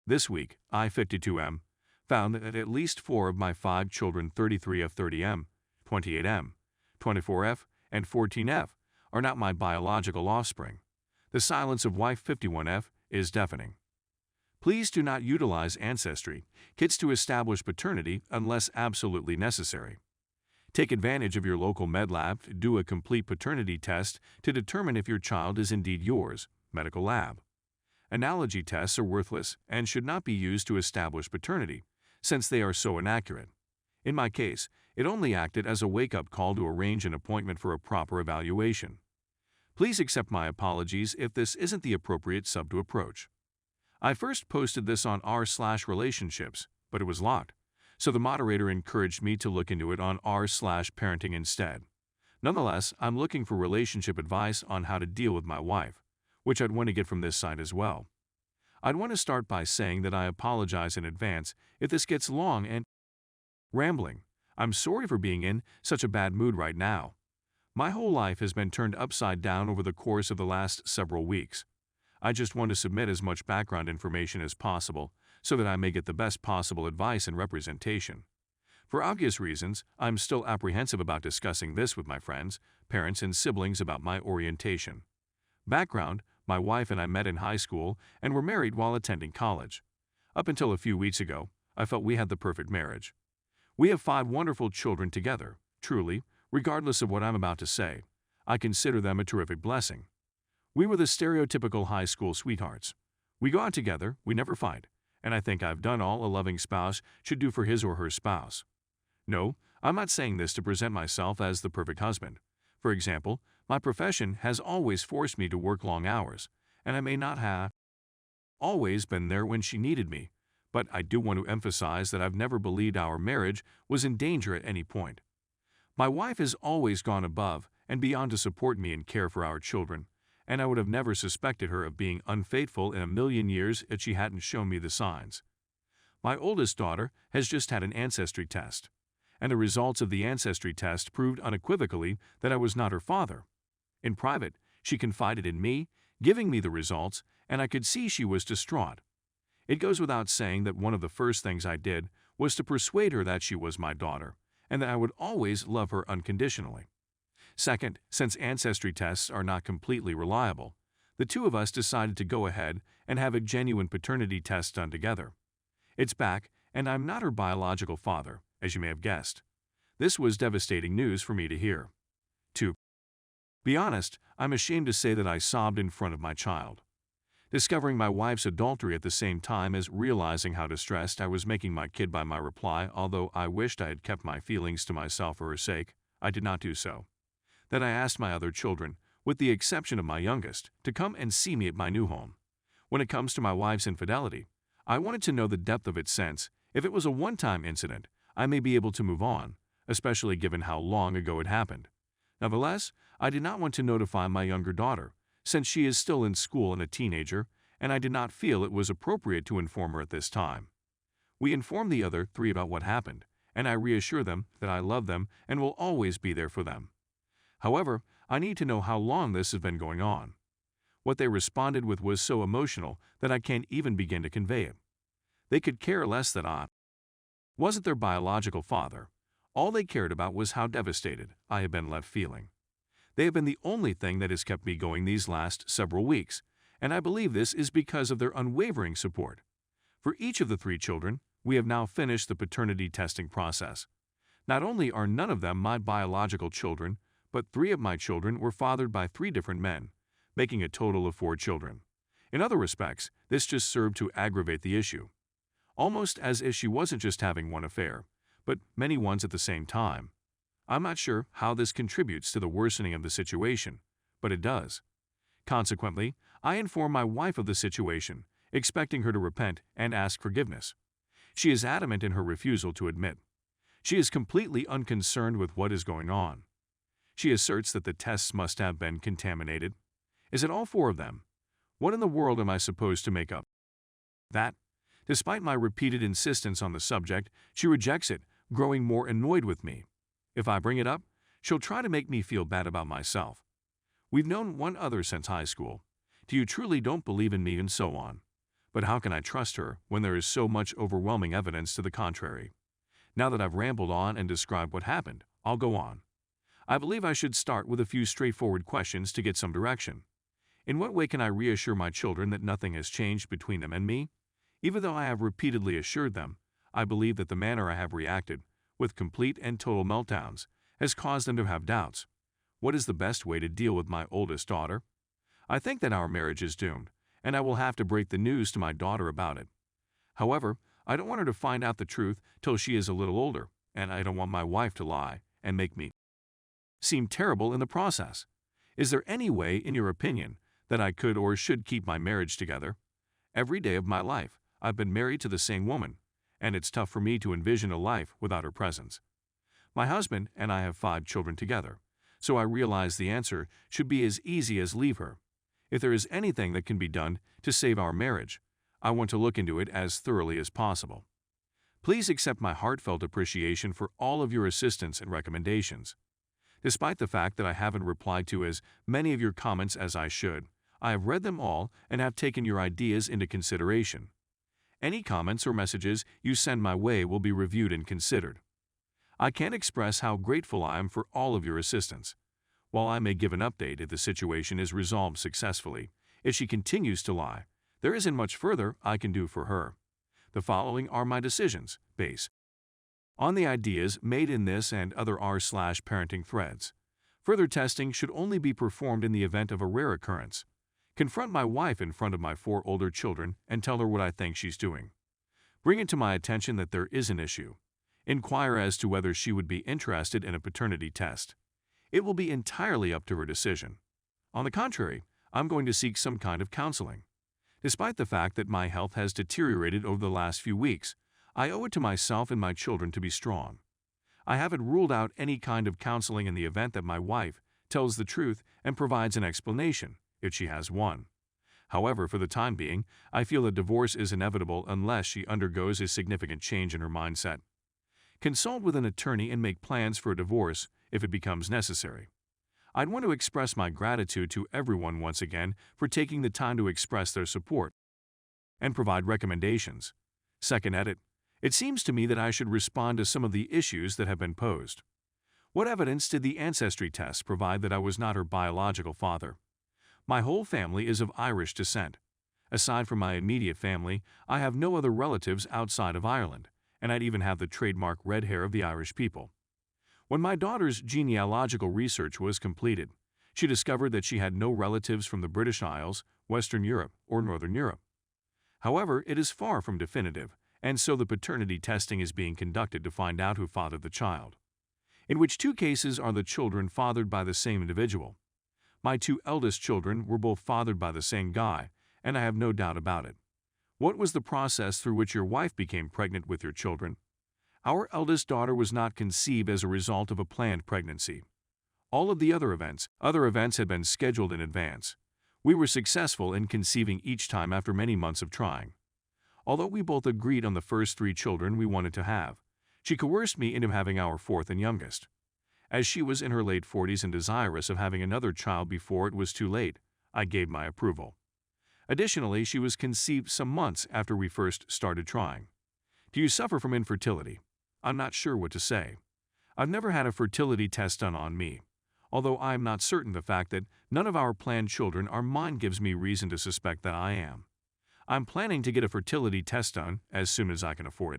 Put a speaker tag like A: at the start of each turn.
A: This week, I52M found that at least 4 of my 5 children 33F, 30M, 28M, 24F, and 14F are not my biological offspring. The silence of wife 51F is deafening. Please do not utilize ancestry kits to establish paternity unless absolutely necessary. Take advantage of your local med lab to do a complete paternity test to determine if your child is indeed yours. Medical lab. Analogy tests are worthless and should not be used to establish paternity, since they are so inaccurate. In my case, it only acted as a wake-up call to arrange an appointment for a proper evaluation. Please accept my apologies if this isn't the appropriate sub to approach. I first posted this on r/relationships, but it was locked, so the moderator encouraged me to look into it on r/parenting instead. Nonetheless, I'm looking for relationship advice on how to deal with my wife, which I'd want to get from this site as well. I'd want to start by saying that I apologize in advance if this gets long and rambling. I'm sorry for being in such a bad mood right now. My whole life has been turned upside down over the course of the last several weeks. I just want to submit as much background information as possible so that I may get the best possible advice and representation. For obvious reasons, I'm still apprehensive about discussing this with my friends, parents, and siblings about my orientation. Background: my wife and I met in high school and were married while attending college. Up until a few weeks ago, I felt we had the perfect marriage. We have 5 wonderful children together. Truly, regardless of what I'm about to say, I consider them a terrific blessing. We were the stereotypical high school sweethearts. We go out together, we never fight, and I think I've done all a loving spouse should do for his or her spouse. No, I'm not saying this to present myself as the perfect husband. For example, my profession has always forced me to work long hours, and I may not have always been there when she needed me, but I do want to emphasize that I've never believed our marriage was in danger at any point. My wife has always gone above and beyond to support me and care for our children, and I would have never suspected her of being unfaithful in a million years if she hadn't shown me the signs. My oldest daughter has just had an ancestry test, and the results of the ancestry test proved unequivocally that I was not her father. In private, she confided in me, giving me the results, and I could see she was distraught. It goes without saying that one of the first things I did was to persuade her that she was my daughter, and that I would always love her unconditionally. Second, since ancestry tests are not completely reliable, the two of us decided to go ahead and have a genuine paternity test done together. It's back, and I'm not her biological father, as you may have guessed. This was devastating news for me to hear. To be honest, I'm ashamed to say that I sobbed in front of my child. Discovering my wife's adultery at the same time as realizing how distressed I was making my kid by my reply, although I wished I had kept my feelings to myself for her sake, I did not do so. Then I asked my other children, with the exception of my youngest, to come and see me at my new home. When it comes to my wife's infidelity, I wanted to know the depth of its sense. If it was a one-time incident, I may be able to move on, especially given how long ago it happened. Nevertheless, I did not want to notify my younger daughter, since she is still in school and a teenager, and I did not feel it was appropriate to inform her at this time. We informed the other 3 about what happened, and I reassure them that I love them and will always be there for them. However, I need to know how long this has been going on. What they responded with was so emotional that I can't even begin to convey it. They could care less that I wasn't their biological father. All they cared about was how devastated I have been left feeling. They have been the only thing that has kept me going these last several weeks, and I believe this is because of their unwavering support. For each of the 3 children, we have now finished the paternity testing process. Not only are none of them my biological children, but 3 of my children were fathered by 3 different men, making a total of 4 children. In other respects, this just served to aggravate the issue. Almost as if she wasn't just having one affair, but many ones at the same time. I'm not sure how this contributes to the worsening of the situation, but it does. Consequently, I inform my wife of the situation, expecting her to repent and ask forgiveness. She is adamant in her refusal to admit. She is completely unconcerned with what is going on. She asserts that the tests must have been contaminated. Is it all 4 of them? What in the world am I supposed to make up that? Despite my repeated insistence on the subject, she rejects it, growing more annoyed with me. If I bring it up, she'll try to make me feel bad about myself. We've known one other since high school. Do you truly don't believe in me, and so on. But how can I trust her when there is so much overwhelming evidence to the contrary? Now that I've rambled on and described what happened, I'll go on. I believe I should start with a few straightforward questions to get some direction. In what way can I reassure my children that nothing has changed between them and me? Even though I have repeatedly assured them, I believe that the manner I have reacted, with complete and total meltdowns, has caused them to have doubts. What is the best way to deal with my oldest daughter? I think that our marriage is doomed, and I will have to break the news to my daughter about it. However, I don't want her to find out the truth till she is a little older, and I don't want my wife to lie and make me seem terrible in the process. Is there any way, in your opinion, that I could or should keep my marriage together? Every day of my life, I've been married to the same woman, and it's tough for me to envision a life without her presence. My husband and I have 5 children together, so I realize the answer should be as easy as leave her. If there is anything that can be done to save our marriage, I want to look into it as thoroughly as possible. Please accept my heartfelt appreciation for all of your assistance and recommendations. Despite the fact that I haven't replied to as many of your comments as I should, I have read them all and have taken your ideas into consideration. Any comments or messages you send my way will be reviewed and considered. I can't express how grateful I am for all of your assistance. While I may give an update if the situation is resolved successfully, if she continues to lie, there isn't much further I can do for her. The following are my decisions, based on the ideas made in this and other r/parenting threads. Further testing should only be performed in the event of a rare occurrence. Confront my wife in front of my 4 older children and tell her what I think she's doing. Bring it to my attention that there is an issue. Inquire as to whether she would be interested in a paternity test. It will be entirely up to her decision. On the contrary, I'm going to seek some kind of counseling. Despite the fact that my health has deteriorated over the last few weeks, I owe it to myself and my children to be strong. I haven't ruled out any kind of counseling in the event that my wife tells the truth and provides an explanation, if she has one. However, for the time being, I feel a divorce is inevitable unless she undergoes a significant change in her mindset. Consult with an attorney and make plans for a divorce if it becomes necessary. I'd want to express my gratitude to everyone once again for taking the time to express their support and provide recommendations. Second edit. It seems to me that I should respond to some of the issues that have been posed. What evidence did the ancestry test provide that I was not her biological father? My whole family is of Irish descent. Aside from my immediate family, I have no other relatives outside of Ireland, and I'd even have the trademark red hair of the Irish people. When my daughter's genealogical research was completed, she discovered that she had no relatives from the British Isles, Western Europe, or Northern Europe. However, it is far from definitive, and so the paternity testing is being conducted to find out who fathered the child, in which 2 cases are the children fathered by the same individual. My 2 eldest children were both fathered by the same guy, and I have no doubt about it. What was the process through which your wife became pregnant with your children? Our eldest daughter was not conceived as a result of a planned pregnancy. All of the other events had been scheduled in advance. We were successful in conceiving each time after many months of trying. Although we both agreed on the first 3 children we wanted to have, she coerced me into having our 4th and youngest. As she was in her late 40s and desirous of having another child before it was too late, I gave my approval. Additionally, she was conceived some months after we first started trying. Do you suffer from infertility? I'm not sure what to say. I've never had a fertility test done on me. Although I am not certain, the fact that none of our planned children are mine gives me reason to suspect that I am. I'm planning to get a fertility test done as soon as I can afford it.